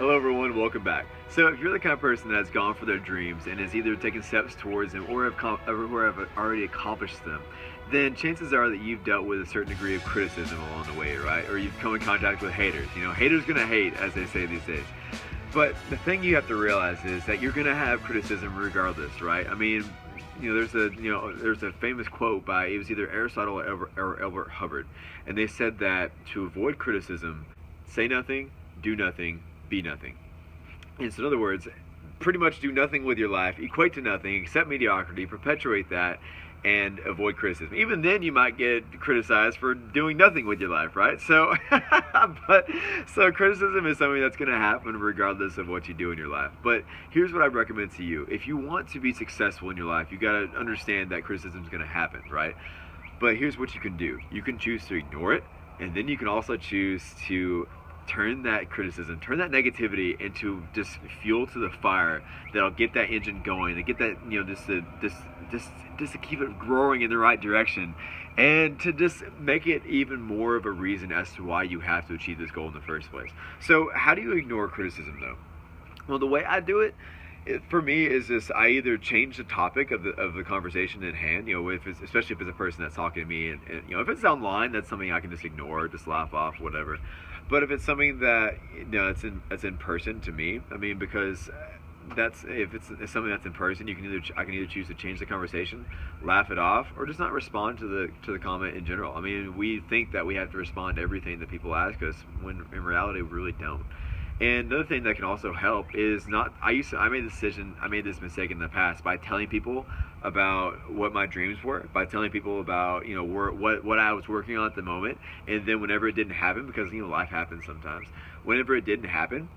Hello, everyone. Welcome back. So, if you're the kind of person that's gone for their dreams and has either taken steps towards them or have already accomplished them, then chances are that you've dealt with a certain degree of criticism along the way, right? Or you've come in contact with haters. Haters gonna hate, as they say these days. But the thing you have to realize is that you're gonna have criticism regardless, right? I mean, there's a famous quote by, it was either Aristotle or Albert Hubbard, and they said that to avoid criticism, say nothing, do nothing, be nothing. And so in other words, pretty much do nothing with your life, equate to nothing, accept mediocrity, perpetuate that, and avoid criticism. Even then, you might get criticized for doing nothing with your life, right? So, so criticism is something that's going to happen regardless of what you do in your life. But here's what I recommend to you: if you want to be successful in your life, you got to understand that criticism is going to happen, right? But here's what you can do: you can choose to ignore it, and then you can also choose to turn that criticism, turn that negativity into just fuel to the fire that'll get that engine going, to get that, just to keep it growing in the right direction, and to just make it even more of a reason as to why you have to achieve this goal in the first place. So how do you ignore criticism, though? Well, the way I do it, for me, is this: I either change the topic of the conversation at hand, especially if it's a person that's talking to me, and if it's online, that's something I can just ignore, just laugh off, whatever. But if it's something that it's in person to me, I mean, because if it's something that's in person, I can either choose to change the conversation, laugh it off, or just not respond to the comment in general. I mean, we think that we have to respond to everything that people ask us, when in reality we really don't. And another thing that can also help is I made this mistake in the past by telling people about what my dreams were, by telling people about what I was working on at the moment, and then whenever it didn't happen, because life happens sometimes, whenever it didn't happen,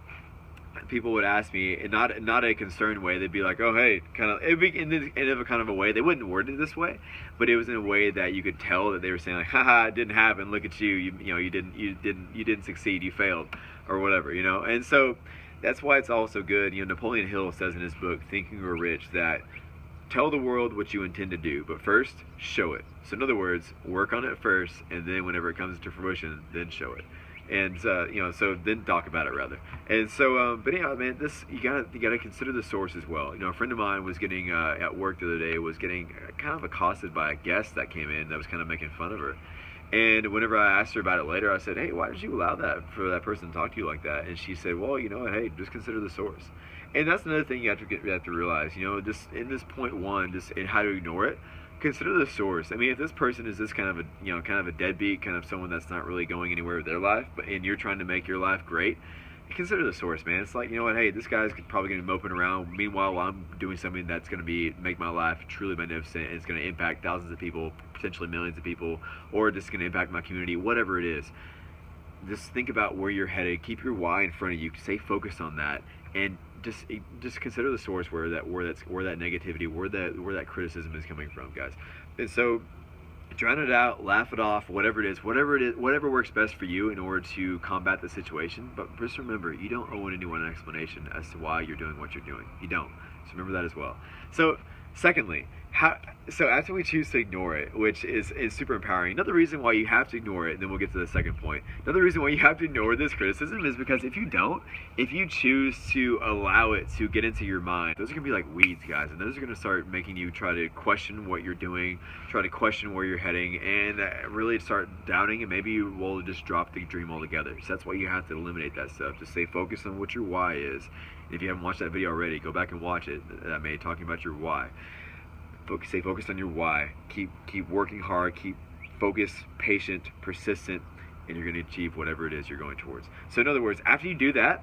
people would ask me, and not a concerned way. They'd be like, "Oh, hey," it'd be in a kind of a way. They wouldn't word it this way, but it was in a way that you could tell that they were saying, like, "Haha, it didn't happen. Look at you. You didn't succeed. You failed, or whatever." And so that's why it's also good. Napoleon Hill says in his book Think and Grow Rich that tell the world what you intend to do, but first show it. So in other words, work on it first, and then whenever it comes to fruition, then show it. And so then talk about it rather. And so, but anyhow, man, you gotta consider the source as well. A friend of mine was getting at work the other day, was getting kind of accosted by a guest that came in that was kind of making fun of her. And whenever I asked her about it later, I said, "Hey, why did you allow for that person to talk to you like that?" And she said, "Well, hey, just consider the source." And that's another thing you have to realize. Just in this point one, just in how to ignore it. Consider the source. I mean, if this person is this kind of a deadbeat, kind of someone that's not really going anywhere with their life, and you're trying to make your life great, consider the source, man. It's like, hey, this guy's probably going to be moping around. Meanwhile, I'm doing something that's going to make my life truly magnificent, and it's going to impact thousands of people, potentially millions of people, or just going to impact my community, whatever it is. Just think about where you're headed. Keep your why in front of you. Stay focused on that, and just consider the source where that negativity, where that criticism is coming from, guys. And so drown it out, laugh it off, whatever works best for you in order to combat the situation. But just remember, you don't owe anyone an explanation as to why you're doing what you're doing. You don't. So remember that as well. So secondly, so after we choose to ignore it, which is super empowering, another reason why you have to ignore it, and then we'll get to the second point, another reason why you have to ignore this criticism is because if you choose to allow it to get into your mind, those are going to be like weeds, guys, and those are going to start making you try to question what you're doing, try to question where you're heading, and really start doubting, and maybe you will just drop the dream altogether. So that's why you have to eliminate that stuff. Just stay focused on what your why is. If you haven't watched that video already, go back and watch it. I made talking about your why. Stay focused on your why. Keep working hard. Keep focused, patient, persistent, and you're going to achieve whatever it is you're going towards. So in other words, after you do that,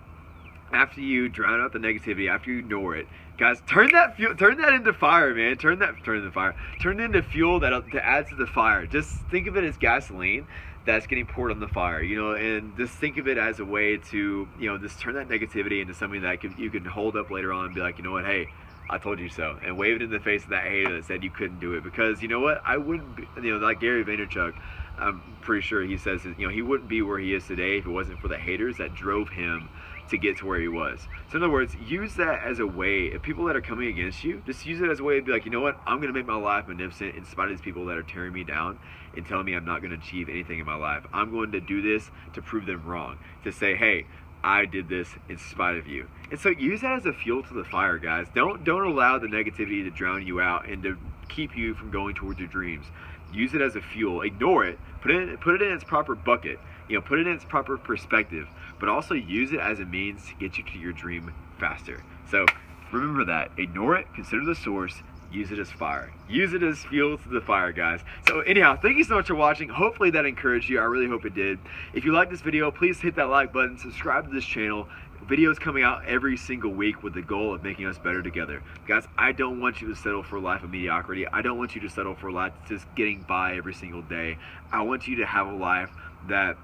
after you drown out the negativity, after you ignore it, guys, turn that into fire, man. Turn it into fuel to add to the fire. Just think of it as gasoline that's getting poured on the fire, and just think of it as a way to, just turn that negativity into something that you can hold up later on and be like, you know what, hey, I told you so, and wave it in the face of that hater that said you couldn't do it. Because you know what, I wouldn't be, like Gary Vaynerchuk, I'm pretty sure he says, he wouldn't be where he is today if it wasn't for the haters that drove him to get to where he was. So in other words, use that as a way, if people that are coming against you, just use it as a way to be like, you know what, I'm going to make my life magnificent in spite of these people that are tearing me down and telling me I'm not going to achieve anything in my life. I'm going to do this to prove them wrong. To say, hey, I did this in spite of you. And so use that as a fuel to the fire, guys. Don't allow the negativity to drown you out and to keep you from going towards your dreams. Use it as a fuel. Ignore it. Put it in its proper bucket. Put it in its proper perspective. But also use it as a means to get you to your dream faster. So remember that. Ignore it. Consider the source. Use it as fire. Use it as fuel to the fire, guys. So anyhow, thank you so much for watching. Hopefully that encouraged you. I really hope it did. If you like this video, please hit that like button. Subscribe to this channel. Videos coming out every single week with the goal of making us better together. Guys, I don't want you to settle for a life of mediocrity. I don't want you to settle for a life just getting by every single day. I want you to have a life that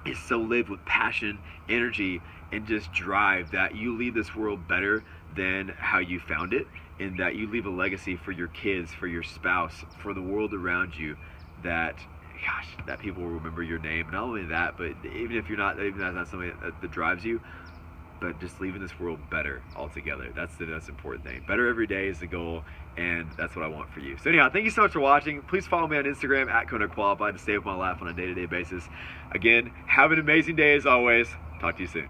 is so lived with passion, energy, and just drive that you leave this world better than how you found it, and that you leave a legacy for your kids, for your spouse, for the world around you, that people will remember your name. Not only that, but even if that's not something that drives you, but just leaving this world better altogether. That's the most important thing. Better every day is the goal, and that's what I want for you. So anyhow, thank you so much for watching. Please follow me on Instagram at KonarQualified to stay with my life on a day-to-day basis. Again, have an amazing day as always. Talk to you soon.